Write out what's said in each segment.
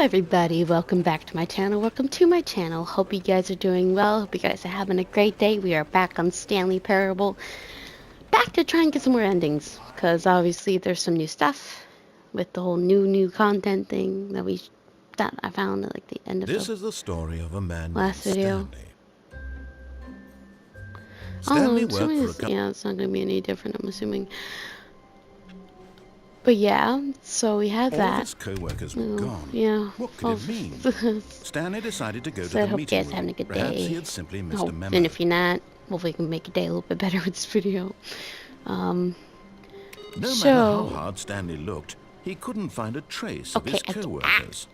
everybody, welcome back to my channel. Welcome to my channel. Hope you guys are doing well. Hope you guys are having a great day. We are back on Stanley Parable. Back to try and get some more endings. Because obviously there's some new stuff with the whole new content thing that I found at like the end of This the is the story of a man named last video. Stanley. I don't know, Stanley I'm worked assuming for a company. yeah, it's not going to be any different, I'm assuming. But yeah, so we had All that. of his co-workers were Oh, gone. yeah. What could it mean? Stanley decided to go to So I the hope you meeting guys are having a room. good Perhaps day. he had simply missed a memo. And if you're not, hopefully we can make your day a little bit better with this video. No matter how hard Stanley looked, he couldn't find a trace of his co-workers.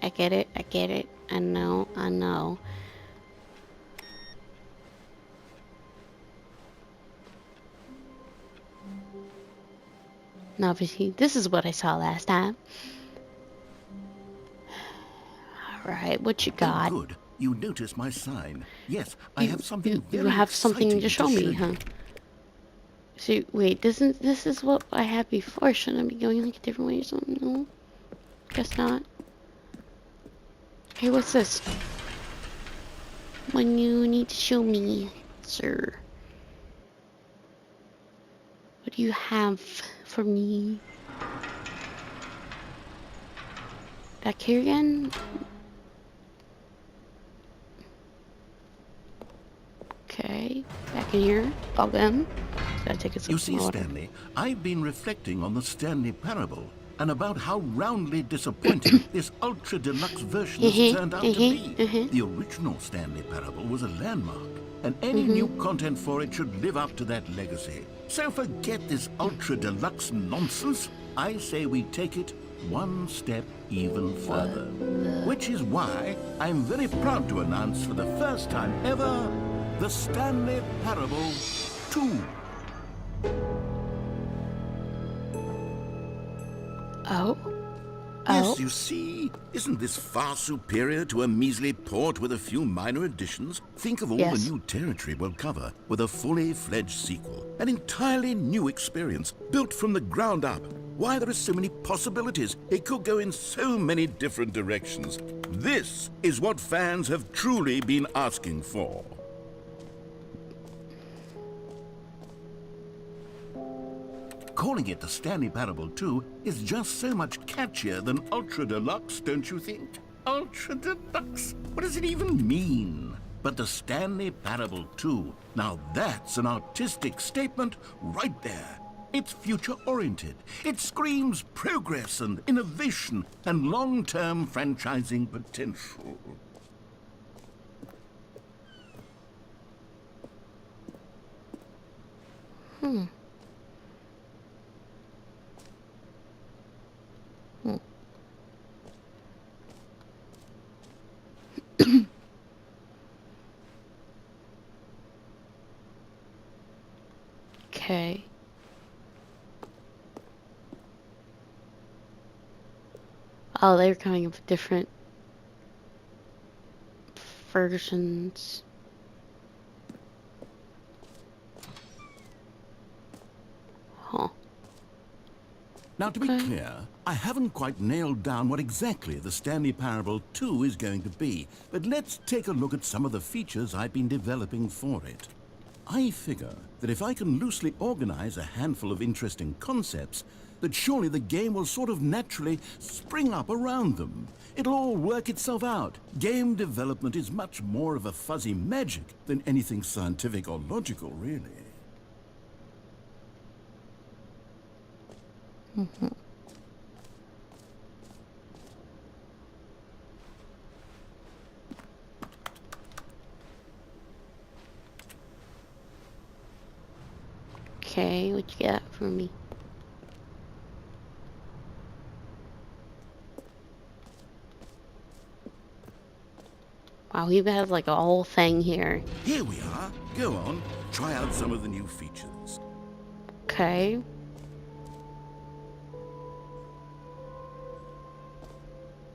I get it. I know. Now, obviously, this is what I saw last time. Alright, what you got? Oh, good. You notice my sign. Yes, I have something very You have something to show me, huh? you. See, wait, this is what I had before. Shouldn't I be going like a different way or something? No? Guess not. Hey, what's this? What you need to show me, sir? What do you have for me? Back here again? Okay, back in here. Again. Gotta take it. You see, Stanley, I've been reflecting on the Stanley Parable and about how roundly disappointing this ultra deluxe version has turned out to be. The original Stanley Parable was a landmark, and any new content for it should live up to that legacy. So forget this ultra deluxe nonsense. I say we take it one step even further. Which is why I'm very proud to announce for the first time ever the Stanley Parable 2. Oh? Yes, you see, isn't this far superior to a measly port with a few minor additions? Think of all the new territory we'll cover with a fully fledged sequel. An entirely new experience, built from the ground up. Why, there are so many possibilities. It could go in so many different directions. This is what fans have truly been asking for. Calling it the Stanley Parable 2 is just so much catchier than Ultra Deluxe, don't you think? Ultra Deluxe? What does it even mean? But the Stanley Parable 2, now that's an artistic statement right there. It's future-oriented. It screams progress and innovation and long-term franchising potential. Okay. Oh, they're coming up with different versions. Huh. Now, to be clear, I haven't quite nailed down what exactly the Stanley Parable 2 is going to be, but let's take a look at some of the features I've been developing for it. I figure that if I can loosely organize a handful of interesting concepts, that surely the game will sort of naturally spring up around them. It'll all work itself out. Game development is much more of a fuzzy magic than anything scientific or logical, really. Okay, what you got for me? Wow, he has like a whole thing here. Here we are. Go on, try out some of the new features. Okay.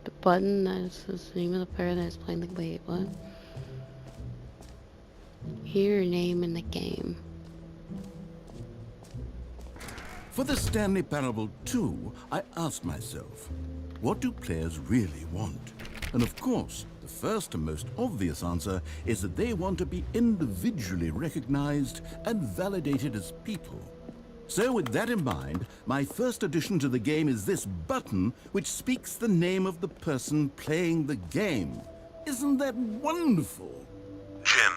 The button that is the name of the player that is playing the wait, what? Hear your name in the game. For the Stanley Parable 2, I asked myself, What do players really want? And of course, the first and most obvious answer is that they want to be individually recognized and validated as people. So with that in mind, my first addition to the game is this button which speaks the name of the person playing the game. Isn't that wonderful? Jim.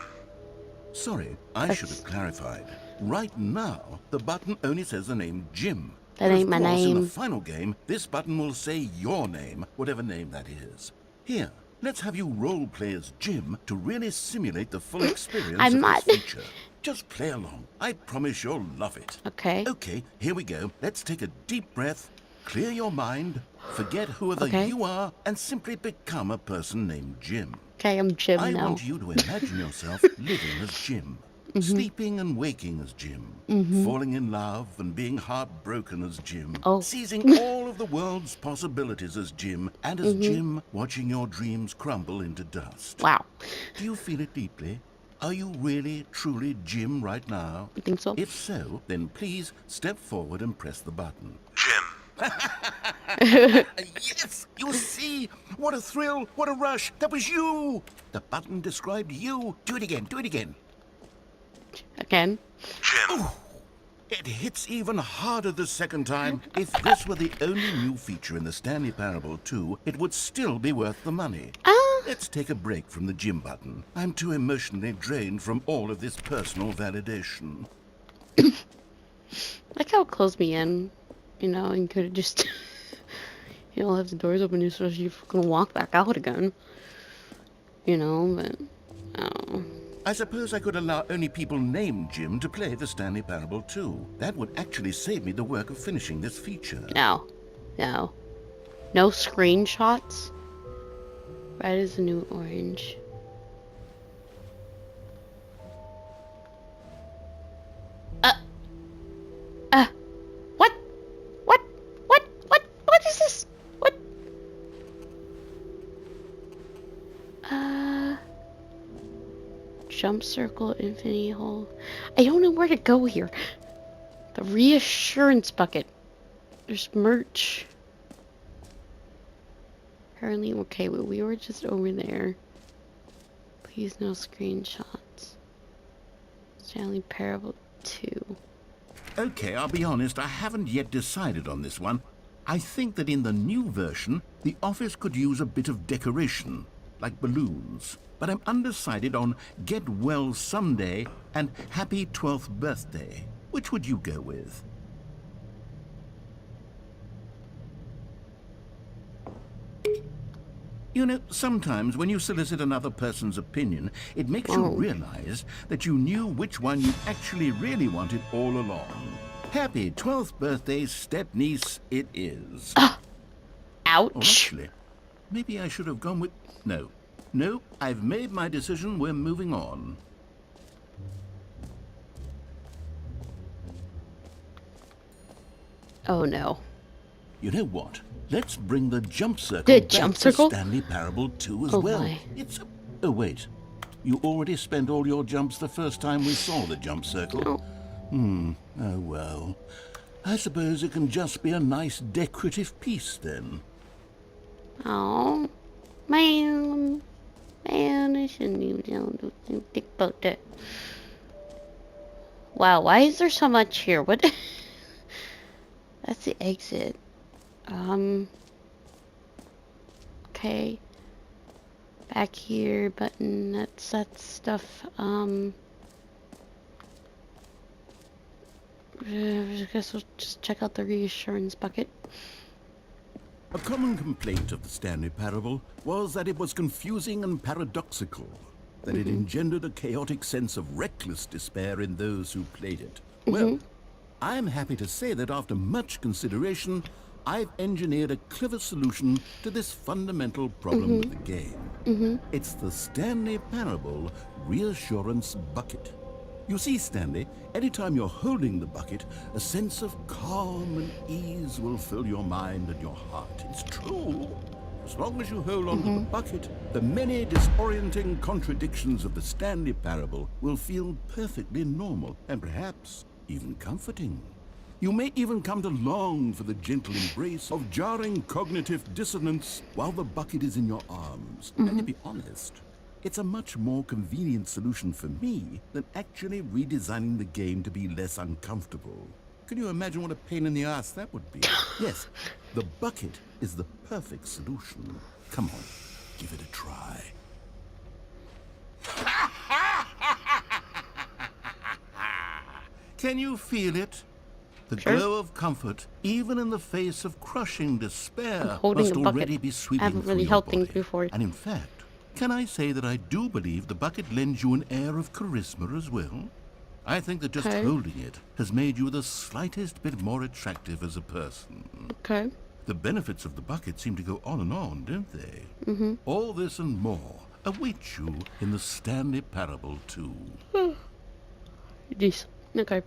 Sorry, I should have clarified. Right now, the button only says the name Jim. That ain't my Of course, in name. the final game, this button will say your name, whatever name that is. Here, let's have you role-play as Jim to really simulate the full experience I'm of not. this feature. Just play along. I promise you'll love it. Okay. Okay, here we go. Let's take a deep breath, clear your mind, forget whoever Okay. you are, and simply become a person named Jim. Okay, I'm Jim I now. want you to imagine yourself living as Jim, sleeping and waking as Jim, falling in love and being heartbroken as Jim, Oh. seizing all of the world's possibilities as Jim, and as Jim, watching your dreams crumble into dust. Wow. Do you feel it deeply? Are you really, truly Jim right now? You think so? If so, then please step forward and press the button. Jim. Yes! You see? What a thrill! What a rush! That was you! The button described you. Do it again. Do it again. Again. Jim. It hits even harder the second time. If this were the only new feature in the Stanley Parable 2, it would still be worth the money. Let's take a break from the Jim button. I'm too emotionally drained from all of this personal validation. Like how it closed me in, you know, and could have just, you know, left the doors open just so you're gonna walk back out again. You know, but, oh. I suppose I could allow only people named Jim to play the Stanley Parable 2. That would actually save me the work of finishing this feature. No. No. No screenshots? Red is the new orange. What? What? What? What? What is this? What? Jump circle, infinity hole. I don't know where to go here. The reassurance bucket. There's merch. Apparently, okay, we were just over there. Please no screenshots. Stanley Parable 2. Okay, I'll be honest, I haven't yet decided on this one. I think that in the new version, the office could use a bit of decoration, like balloons. But I'm undecided on Get Well Someday and Happy 12th Birthday. Which would you go with? You know, sometimes when you solicit another person's opinion, it makes you realize that you knew which one you actually really wanted all along. Happy 12th birthday, step-niece, it is. Or Ouch. actually, maybe I should have gone with... No, I've made my decision. We're moving on. Oh no. You know what? Let's bring the jump circle The back jump to circle? Stanley Parable 2 as Oh well. my. It's a... Oh, wait. You already spent all your jumps the first time we saw the jump circle? No. Oh, well. I suppose it can just be a nice decorative piece, then. Oh. Man. Man, I shouldn't even think about that. Wow, why is there so much here? What? That's the exit. Okay. Back here, button, that's that stuff. I guess we'll just check out the reassurance bucket. A common complaint of the Stanley Parable was that it was confusing and paradoxical, that it engendered a chaotic sense of reckless despair in those who played it. Well, I'm happy to say that after much consideration, I've engineered a clever solution to this fundamental problem with the game. It's the Stanley Parable Reassurance Bucket. You see, Stanley, anytime you're holding the bucket, a sense of calm and ease will fill your mind and your heart. It's true. As long as you hold on to the bucket, the many disorienting contradictions of the Stanley Parable will feel perfectly normal and perhaps even comforting. You may even come to long for the gentle embrace of jarring cognitive dissonance while the bucket is in your arms. And to be honest, it's a much more convenient solution for me than actually redesigning the game to be less uncomfortable. Can you imagine what a pain in the ass that would be? Yes, the bucket is the perfect solution. Come on, give it a try. Can you feel it? The glow of comfort, even in the face of crushing despair, must already be sweeping I haven't really through your held body. things before. And in fact, can I say that I do believe the bucket lends you an air of charisma as well? I think that just holding it has made you the slightest bit more attractive as a person. Okay. The benefits of the bucket seem to go on and on, don't they? All this and more await you in the Stanley Parable 2. Jeez. Okay.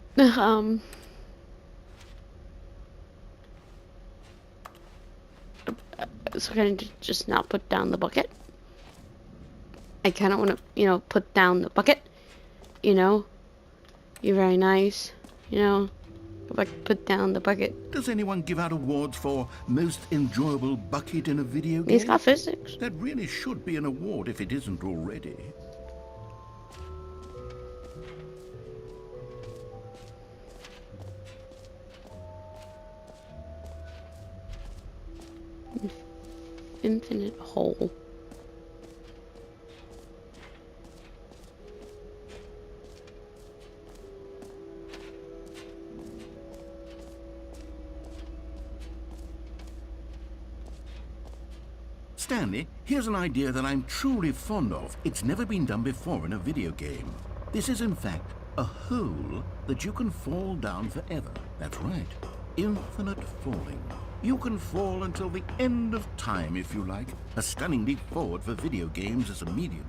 So can I just not put down the bucket? I kind of want to, put down the bucket. You're very nice. If I could put down the bucket. Does anyone give out awards for most enjoyable bucket in a video game? He's got physics. That really should be an award if it isn't already. Infinite hole. Stanley, here's an idea that I'm truly fond of. It's never been done before in a video game. This is, in fact, a hole that you can fall down forever. That's right. Infinite falling. You can fall until the end of time, if you like. A stunning leap forward for video games as a medium.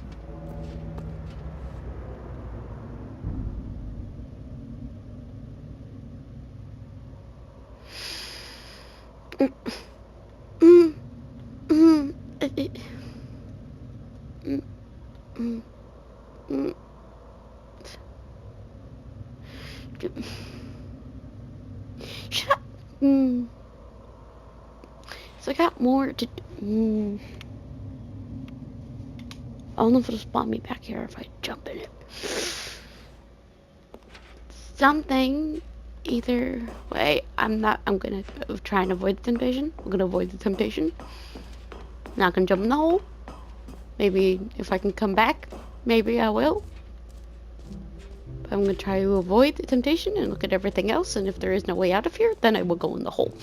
Shut up. So I got more to. I don't know if it'll spawn me back here if I jump in it. Something. Either way, I'm gonna try and avoid the temptation. I'm gonna avoid the temptation. Not gonna jump in the hole. Maybe if I can come back, maybe I will. But I'm gonna try to avoid the temptation and look at everything else, and if there is no way out of here, then I will go in the hole.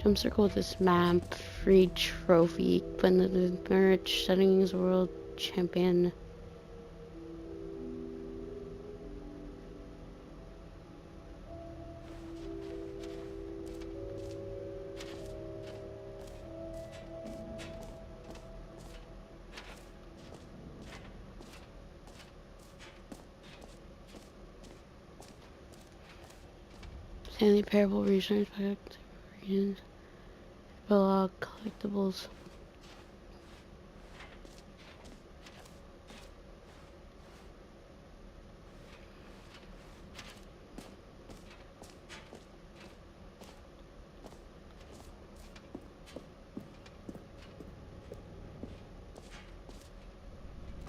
Jump circle this map, free trophy, win the merch, settings, world champion. Stanley Parable research regions. Collectibles.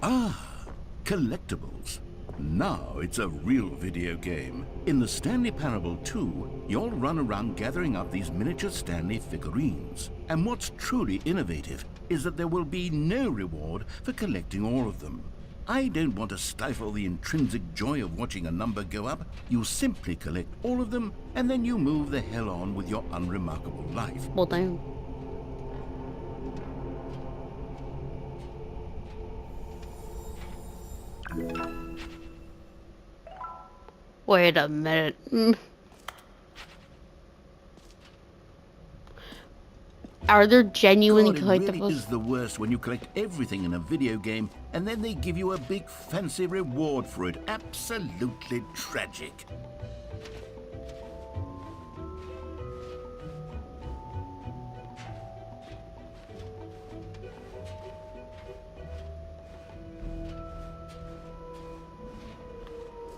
Ah, collectibles. Now it's a real video game. In the Stanley Parable 2, you'll run around gathering up these miniature Stanley figurines. And what's truly innovative is that there will be no reward for collecting all of them. I don't want to stifle the intrinsic joy of watching a number go up. You simply collect all of them, and then you move the hell on with your unremarkable life. Well, damn. Wait a minute. Are there genuine collectibles? It really is the worst when you collect everything in a video game and then they give you a big fancy reward for it. Absolutely tragic.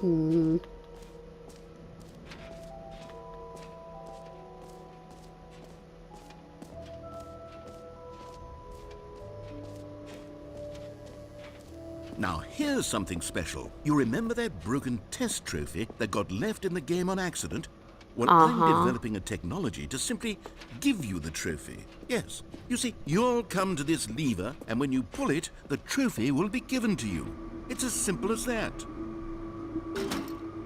Hmm. Now, here's something special. You remember that broken test trophy that got left in the game on accident? Well, I'm developing a technology to simply give you the trophy. Yes. You see, you'll come to this lever, and when you pull it, the trophy will be given to you. It's as simple as that.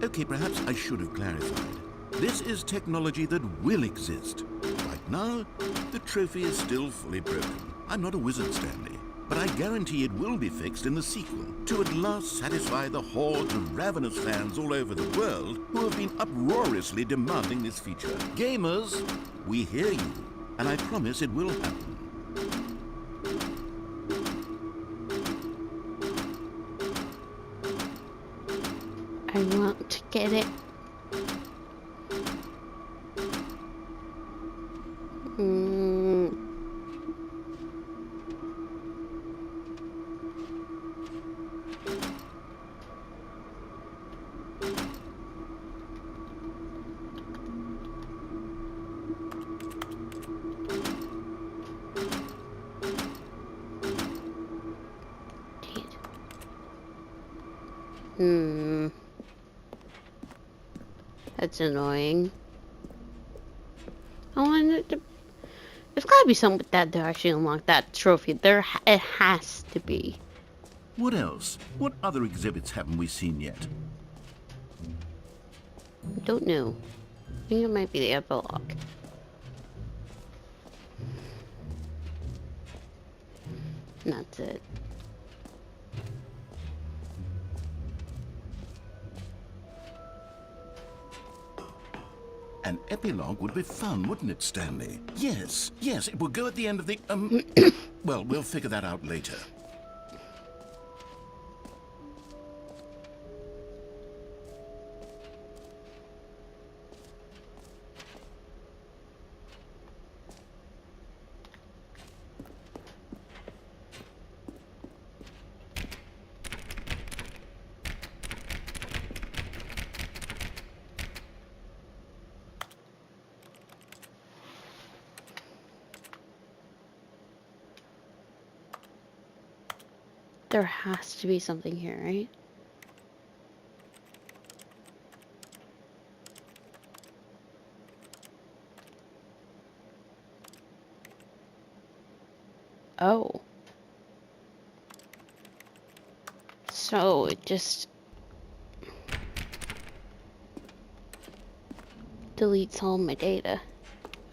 Okay, perhaps I should have clarified. This is technology that will exist. Right now, the trophy is still fully broken. I'm not a wizard, Stanley. But I guarantee it will be fixed in the sequel to at last satisfy the hordes of ravenous fans all over the world who have been uproariously demanding this feature. Gamers, we hear you, and I promise it will happen. I want to get it. That's annoying. I wanted to. There's gotta be something with that to actually unlock that trophy. It has to be. What else? What other exhibits haven't we seen yet? I don't know. I think it might be the epilogue. And that's it. An epilogue would be fun, wouldn't it, Stanley? Yes, yes, it will go at the end of the, well, we'll figure that out later. There has to be something here, right? Oh. So it just deletes all my data.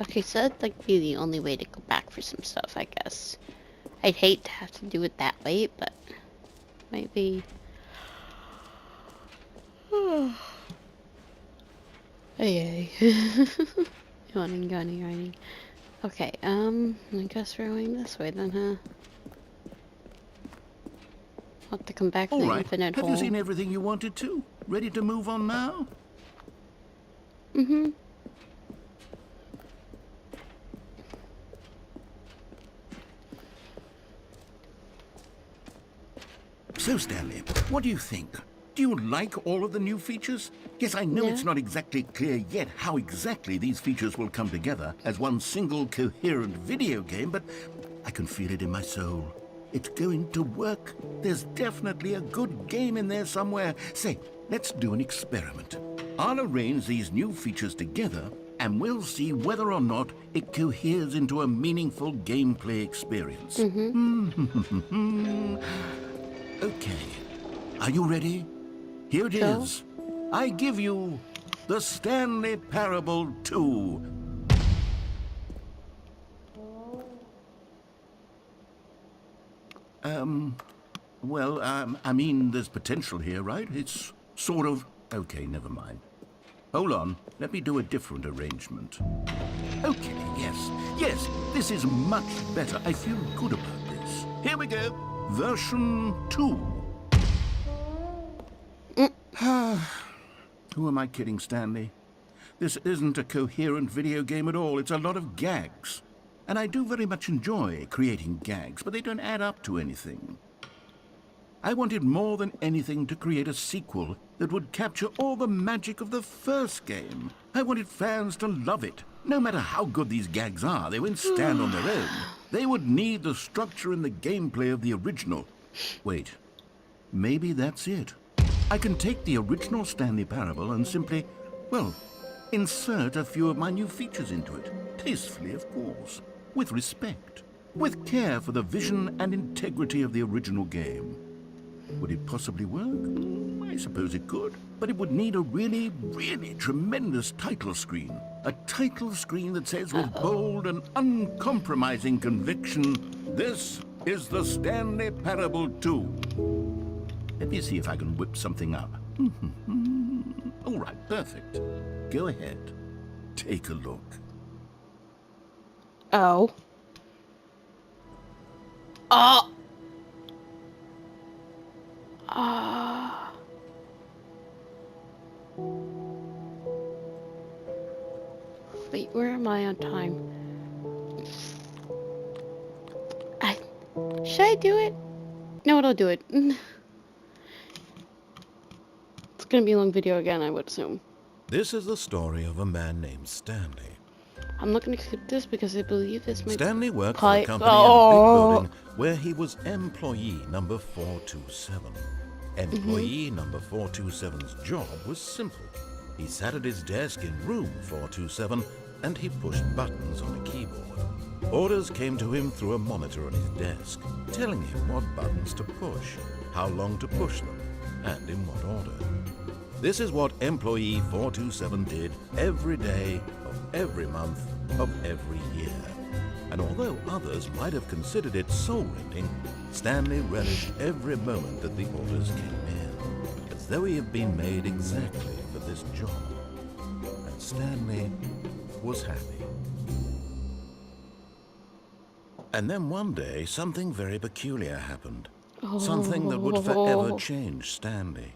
Okay, so that'd like be the only way to go back for some stuff, I guess. I'd hate to have to do it that way, but maybe. Yay. Yawning. Okay, I guess we're going this way then, huh? I'll have to come back to the infinite hole. Have you seen everything you wanted to? Ready to move on now? Mm-hmm. So, Stanley, what do you think? Do you like all of the new features? Yes, I know it's not exactly clear yet how exactly these features will come together as one single coherent video game, but I can feel it in my soul. It's going to work. There's definitely a good game in there somewhere. Say, let's do an experiment. I'll arrange these new features together, and we'll see whether or not it coheres into a meaningful gameplay experience. Okay. Are you ready? Here it is. I give you the Stanley Parable 2. Well, I mean, there's potential here, right? It's sort of... Okay, never mind. Hold on. Let me do a different arrangement. Okay, yes, this is much better. I feel good about this. Here we go. Version 2. Who am I kidding, Stanley? This isn't a coherent video game at all. It's a lot of gags. And I do very much enjoy creating gags, but they don't add up to anything. I wanted more than anything to create a sequel that would capture all the magic of the first game. I wanted fans to love it. No matter how good these gags are, they won't stand on their own. They would need the structure and the gameplay of the original. Wait, maybe that's it. I can take the original Stanley Parable and simply, well, insert a few of my new features into it. Tastefully, of course. With respect. With care for the vision and integrity of the original game. Would it possibly work? I suppose it could. But it would need a really, really tremendous title screen. A title screen that says with bold and uncompromising conviction, "This is the Stanley Parable 2. Let me see if I can whip something up. All right, perfect. Go ahead. Take a look. Oh. Oh. Wait, where am I on time? Should I do it? No, I'll do it. It's gonna be a long video again, I would assume. This is the story of a man named Stanley. I'm not gonna skip this because I believe this might... Stanley worked for a company in a big building where he was employee number 427. Employee number 427's job was simple. He sat at his desk in room 427 and he pushed buttons on a keyboard. Orders came to him through a monitor on his desk, telling him what buttons to push, how long to push them, and in what order. This is what employee 427 did every day of every month of every year. And although others might have considered it soul-rending, Stanley relished every moment that the orders came in, as though he had been made exactly for this job. And Stanley was happy. And then one day, something very peculiar happened. Something that would forever change Stanley.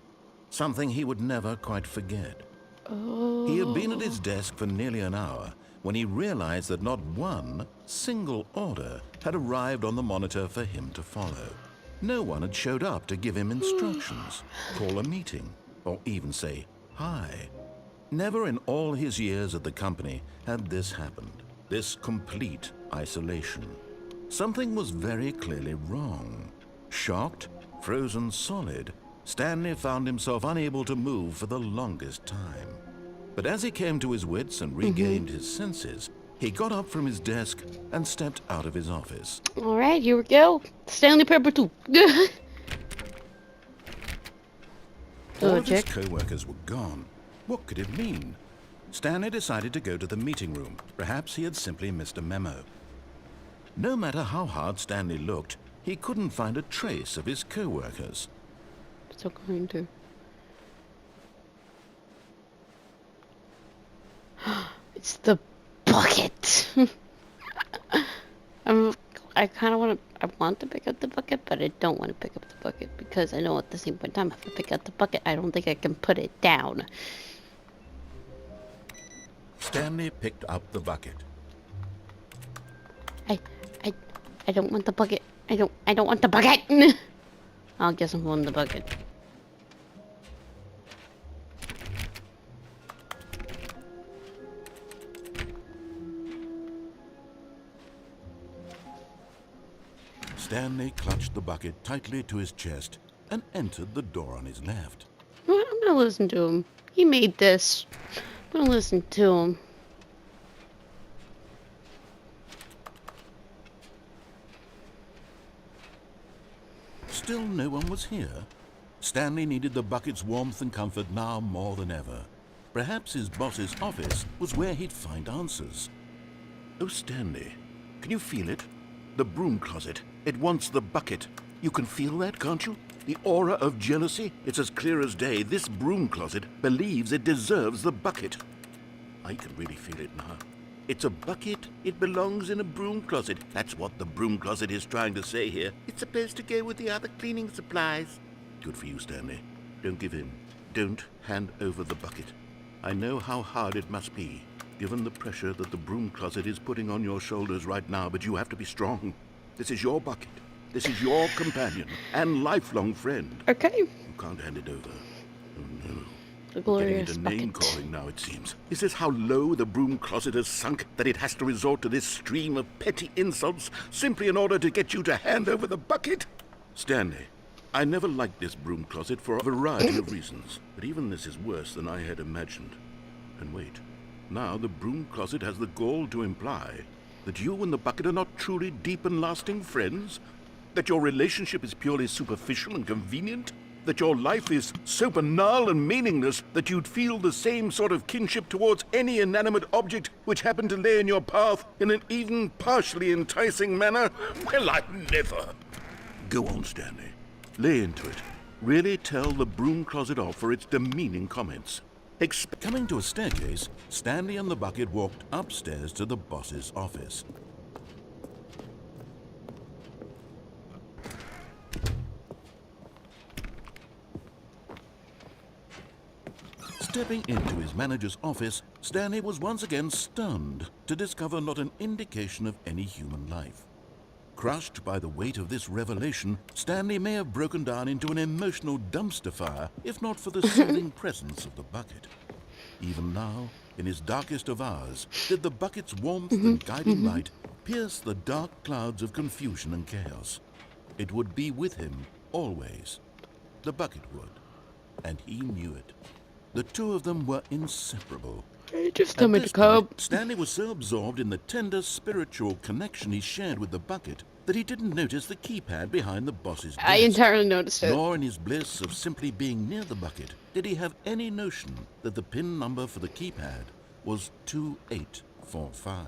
Something he would never quite forget. He had been at his desk for nearly an hour when he realized that not one single order had arrived on the monitor for him to follow. No one had showed up to give him instructions, call a meeting, or even say hi. Never in all his years at the company had this happened, this complete isolation. Something was very clearly wrong. Shocked, frozen solid, Stanley found himself unable to move for the longest time. But as he came to his wits and regained his senses, he got up from his desk and stepped out of his office. All right, here we go. Stanley Parable 2. All of his co-workers were gone. What could it mean? Stanley decided to go to the meeting room. Perhaps he had simply missed a memo. No matter how hard Stanley looked, he couldn't find a trace of his co-workers. So going to... It's the bucket. I kind of want to. I want to pick up the bucket, but I don't want to pick up the bucket because I know at the same point in time, if I pick up the bucket, I don't think I can put it down. Stanley picked up the bucket. I don't want the bucket. I don't want the bucket. I'll guess I'm holding the bucket. Stanley clutched the bucket tightly to his chest and entered the door on his left. I'm gonna listen to him. He made this. I'm gonna listen to him. Still no one was here. Stanley needed the bucket's warmth and comfort now more than ever. Perhaps his boss's office was where he'd find answers. Oh, Stanley, can you feel it? The broom closet. It wants the bucket. You can feel that, can't you? The aura of jealousy? It's as clear as day. This broom closet believes it deserves the bucket. I can really feel it now. It's a bucket. It belongs in a broom closet. That's what the broom closet is trying to say here. It's supposed to go with the other cleaning supplies. Good for you, Stanley. Don't give in. Don't hand over the bucket. I know how hard it must be, given the pressure that the broom closet is putting on your shoulders right now, but you have to be strong. This is your bucket. This is your companion and lifelong friend. Okay. You can't hand it over. Oh no. The Getting glorious into bucket. name-calling now, it seems. Is this how low the broom closet has sunk, that it has to resort to this stream of petty insults simply in order to get you to hand over the bucket? Stanley, I never liked this broom closet for a variety of reasons, but even this is worse than I had imagined. And wait, now the broom closet has the gall to imply that you and the bucket are not truly deep and lasting friends? That your relationship is purely superficial and convenient? That your life is so banal and meaningless that you'd feel the same sort of kinship towards any inanimate object which happened to lay in your path in an even partially enticing manner? Well, I never. Go on, Stanley. Lay into it. Really tell the broom closet off for its demeaning comments. Coming to a staircase, Stanley and the bucket walked upstairs to the boss's office. Stepping into his manager's office, Stanley was once again stunned to discover not an indication of any human life. Crushed by the weight of this revelation, Stanley may have broken down into an emotional dumpster fire if not for the soothing presence of the bucket. Even now, in his darkest of hours, did the bucket's warmth and guiding light pierce the dark clouds of confusion and chaos. It would be with him always. The bucket would, and he knew it. The two of them were inseparable. Just At this point, Stanley was so absorbed in the tender spiritual connection he shared with the bucket that he didn't notice the keypad behind the boss's desk. I entirely noticed it. Nor in his bliss of simply being near the bucket did he have any notion that the PIN number for the keypad was 2845.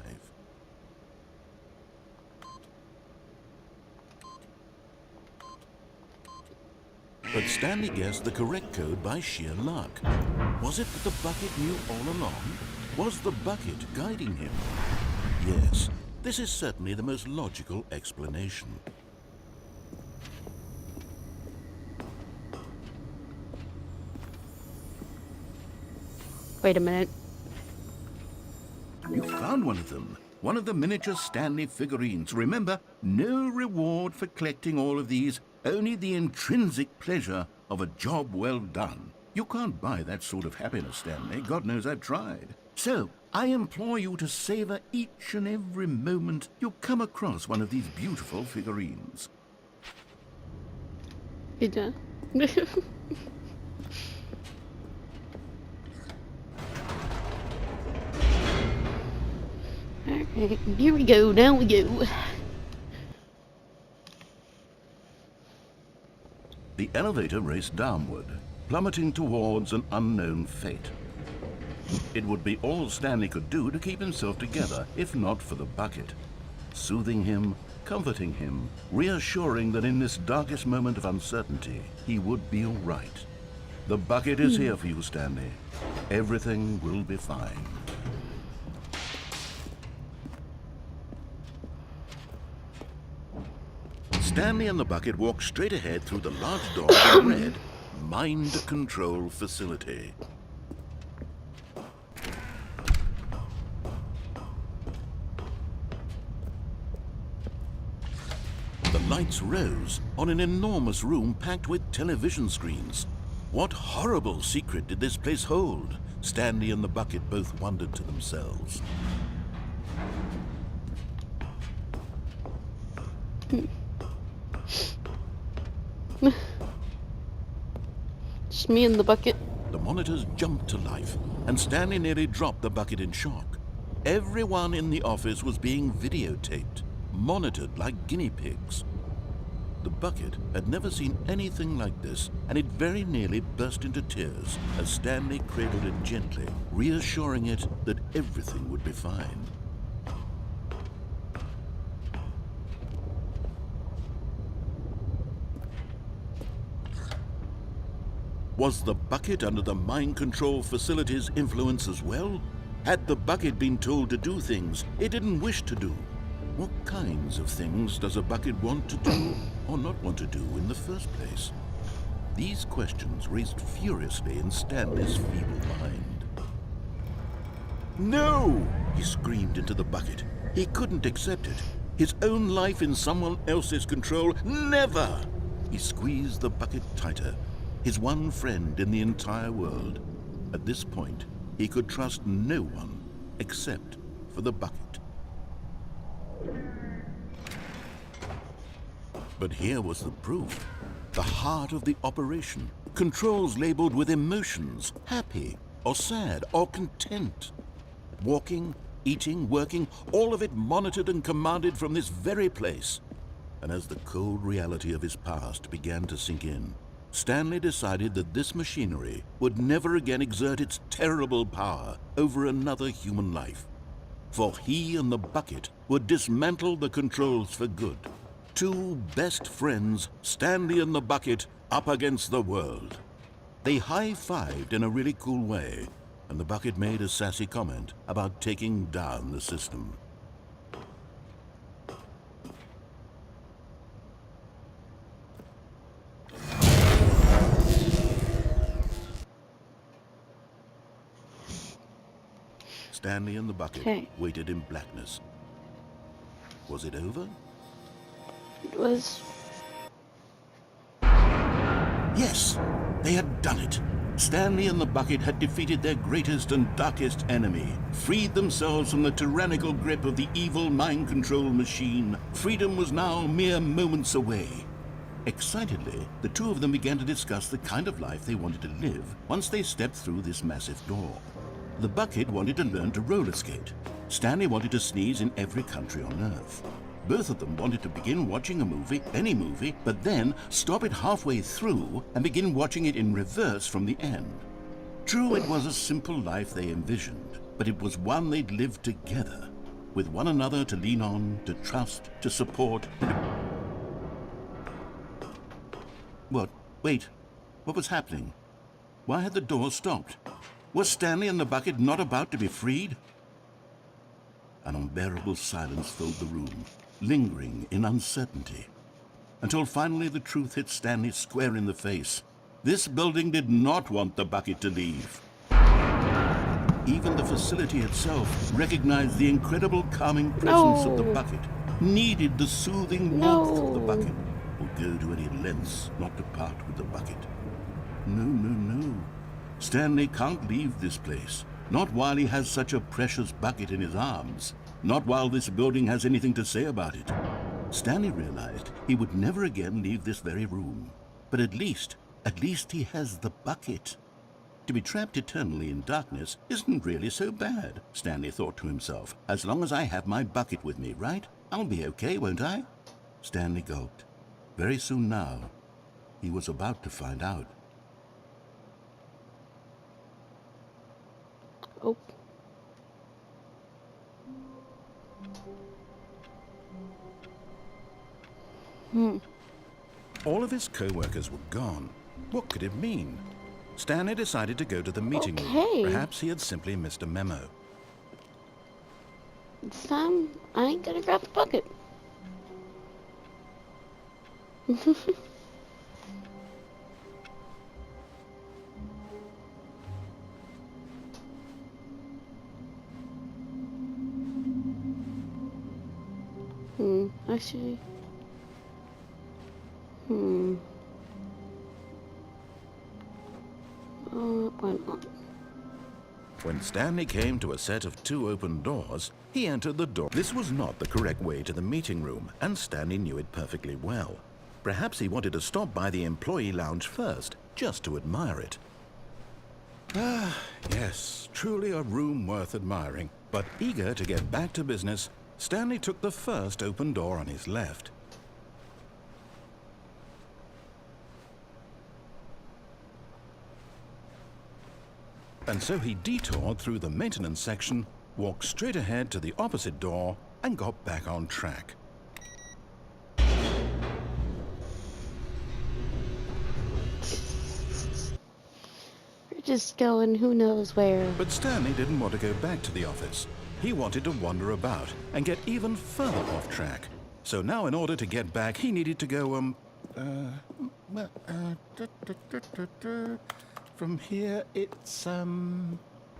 But Stanley guessed the correct code by sheer luck. Was it that the bucket knew all along? Was the bucket guiding him? Yes, this is certainly the most logical explanation. Wait a minute. You found one of them. One of the miniature Stanley figurines. Remember, no reward for collecting all of these, only the intrinsic pleasure of a job well done. You can't buy that sort of happiness, Stanley. God knows I've tried. So, I implore you to savor each and every moment you come across one of these beautiful figurines. Yeah. Alright, here we go, down we go. The elevator raced downward, plummeting towards an unknown fate. It would be all Stanley could do to keep himself together, if not for the bucket. Soothing him, comforting him, reassuring that in this darkest moment of uncertainty, he would be all right. The bucket is here for you, Stanley. Everything will be fine. Stanley and the bucket walked straight ahead through the large door that read, Mind Control Facility. The lights rose on an enormous room packed with television screens. What horrible secret did this place hold? Stanley and the bucket both wondered to themselves. Just me and the bucket. The monitors jumped to life, and Stanley nearly dropped the bucket in shock. Everyone in the office was being videotaped, monitored like guinea pigs. The bucket had never seen anything like this, and it very nearly burst into tears as Stanley cradled it gently, reassuring it that everything would be fine. Was the bucket under the mind control facility's influence as well? Had the bucket been told to do things it didn't wish to do? What kinds of things does a bucket want to do or not want to do in the first place? These questions raced furiously in Stanley's feeble mind. No! He screamed into the bucket. He couldn't accept it. His own life in someone else's control? Never! He squeezed the bucket tighter. His one friend in the entire world. At this point, he could trust no one except for the bucket. But here was the proof. The heart of the operation. Controls labeled with emotions, happy or sad or content. Walking, eating, working, all of it monitored and commanded from this very place. And as the cold reality of his past began to sink in, Stanley decided that this machinery would never again exert its terrible power over another human life. For he and the bucket would dismantle the controls for good. Two best friends, Stanley and the bucket, up against the world. They high-fived in a really cool way, and the bucket made a sassy comment about taking down the system. Stanley and the bucket waited in blackness. Was it over? It was. Yes, they had done it. Stanley and the bucket had defeated their greatest and darkest enemy, freed themselves from the tyrannical grip of the evil mind control machine. Freedom was now mere moments away. Excitedly, the two of them began to discuss the kind of life they wanted to live once they stepped through this massive door. The bucket wanted to learn to roller skate. Stanley wanted to sneeze in every country on Earth. Both of them wanted to begin watching a movie, any movie, but then stop it halfway through and begin watching it in reverse from the end. True, it was a simple life they envisioned, but it was one they'd lived together, with one another to lean on, to trust, to support. What? Wait. What was happening? Why had the door stopped? Was Stanley and the bucket not about to be freed? An unbearable silence filled the room, lingering in uncertainty, until finally the truth hit Stanley square in the face. This building did not want the bucket to leave. Even the facility itself recognized the incredible calming presence of the bucket, needed the soothing warmth of the bucket, would go to any lengths not to part with the bucket. No. Stanley can't leave this place. Not while he has such a precious bucket in his arms. Not while this building has anything to say about it. Stanley realized he would never again leave this very room. But at least he has the bucket. To be trapped eternally in darkness isn't really so bad, Stanley thought to himself. As long as I have my bucket with me, right? I'll be okay, won't I? Stanley gulped. Very soon now, he was about to find out. Oh. All of his co-workers were gone. What could it mean? Stanley decided to go to the meeting room. Perhaps he had simply missed a memo. This time, I ain't gonna grab the bucket. Actually. Why not? When Stanley came to a set of 2 open doors, he entered the door. This was not the correct way to the meeting room, and Stanley knew it perfectly well. Perhaps he wanted to stop by the employee lounge first, just to admire it. Ah, yes, truly a room worth admiring. But eager to get back to business, Stanley took the first open door on his left. And so he detoured through the maintenance section, walked straight ahead to the opposite door, and got back on track. We're just going who knows where. But Stanley didn't want to go back to the office. He wanted to wander about and get even further off track. So now in order to get back, he needed to go, from here, it's,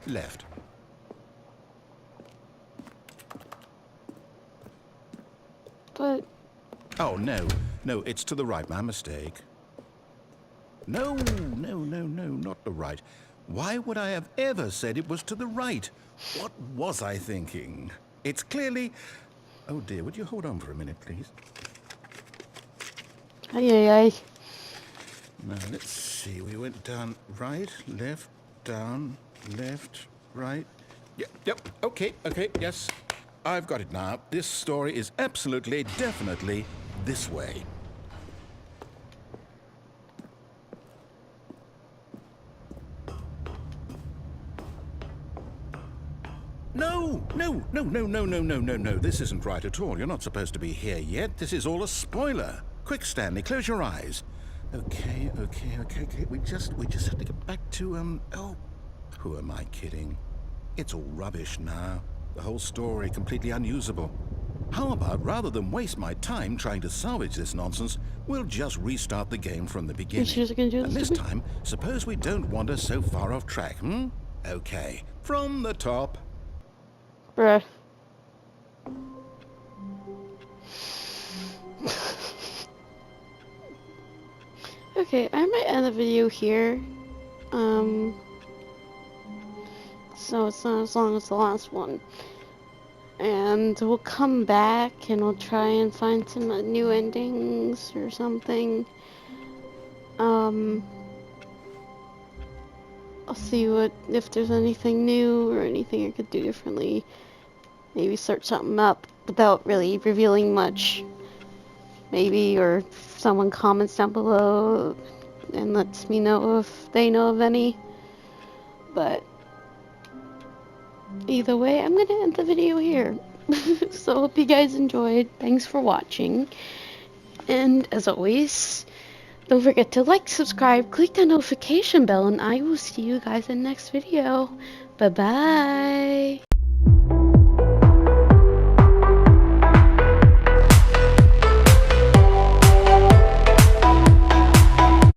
left. But... Oh, no. No, it's to the right. My mistake. No, not the right. Why would I have ever said it was to the right? What was I thinking? It's clearly... Oh, dear, would you hold on for a minute, please? Ay. Now, let's see. We went down right, left, down, left, right. Yep, okay, yes. I've got it now. This story is absolutely, definitely this way. No. This isn't right at all. You're not supposed to be here yet. This is all a spoiler. Quick, Stanley, close your eyes. Okay. We just have to get back to, oh, who am I kidding? It's all rubbish now. The whole story completely unusable. How about, rather than waste my time trying to salvage this nonsense, we'll just restart the game from the beginning. And this time, suppose we don't wander so far off track, Okay, from the top. Bruh. Okay, I might end the video here. So it's not as long as the last one. And we'll come back and we'll try and find some new endings or something. I'll see if there's anything new or anything I could do differently. Maybe search something up without really revealing much. Maybe, or if someone comments down below and lets me know if they know of any. But either way, I'm gonna end the video here. So hope you guys enjoyed. Thanks for watching. And as always, don't forget to like, subscribe, click the notification bell, and I will see you guys in the next video. Bye bye.